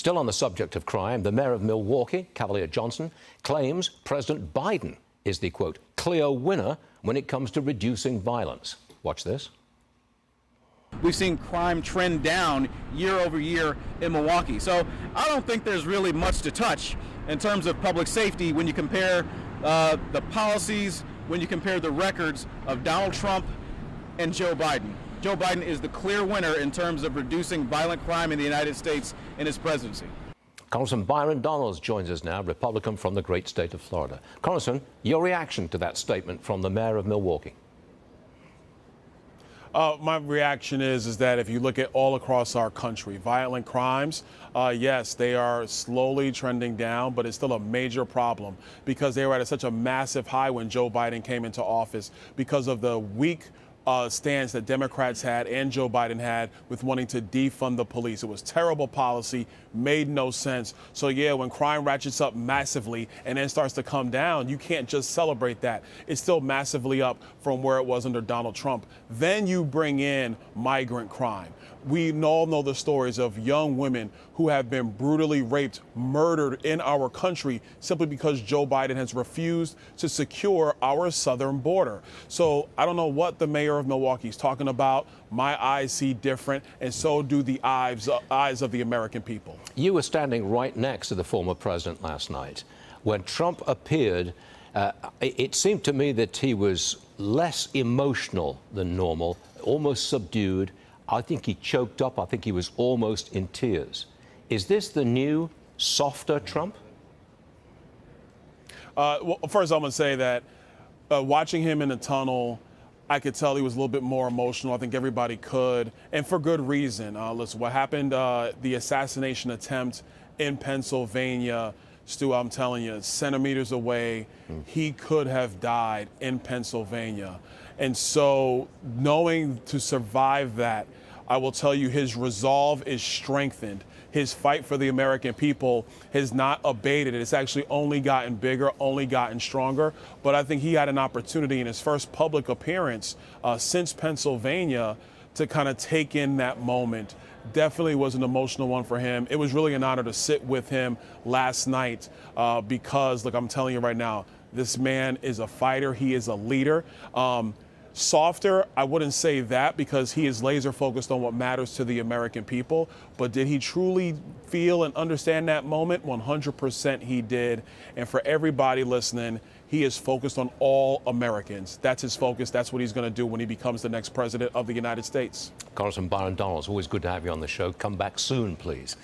Still on the subject of crime, the mayor of Milwaukee, Cavalier Johnson, claims President Biden is the, quote, clear winner when it comes to reducing violence. Watch this. We've seen crime trend down year over year in Milwaukee. So I don't think there's really much to touch in terms of public safety when you compare the policies, when you compare the records of Donald Trump and Joe Biden. Joe Biden is the clear winner in terms of reducing violent crime in the United States in his presidency. Congressman Byron Donalds joins us now, Republican from the great state of Florida. Congressman, your reaction to that statement from the mayor of Milwaukee? My reaction is that if you look at all across our country, violent crimes, yes, they are slowly trending down, but it's still a major problem because they were at such a massive high when Joe Biden came into office because of the weak stance that Democrats had and Joe Biden had with wanting to defund the police. It was terrible policy, made no sense. So yeah, when crime ratchets up massively and then starts to come down, you can't just celebrate that. It's still massively up from where it was under Donald Trump. Then you bring in migrant crime. We all know the stories of young women who have been brutally raped, murdered in our country simply because Joe Biden has refused to secure our southern border. So I don't know what the mayor of Milwaukee is talking about. My eyes see different, and so do the eyes of the American people. You were standing right next to the former president last night. When Trump appeared, it seemed to me that he was less emotional than normal, almost subdued. I think he choked up. I think he was almost in tears. Is this the new, softer Trump? Well, first, I'm going to say that watching him in the tunnel, I could tell he was a little bit more emotional. I think everybody could, and for good reason. Listen, what happened, the assassination attempt in Pennsylvania, Stu, I'm telling you, centimeters away, he could have died in Pennsylvania. And so knowing to survive that, I will tell you his resolve is strengthened. His fight for the American people has not abated. It's actually only gotten bigger, only gotten stronger. But I think he had an opportunity in his first public appearance since Pennsylvania to kind of take in that moment. Definitely was an emotional one for him. It was really an honor to sit with him last night because, look, I'm telling you right now, this man is a fighter. He is a leader. Softer, I wouldn't say that because he is laser focused on what matters to the American people. But did he truly feel and understand that moment? 100% he did. And for everybody listening, he is focused on all Americans. That's his focus. That's what he's going to do when he becomes the next president of the United States. Congressman Byron Donalds, always good to have you on the show. Come back soon, please.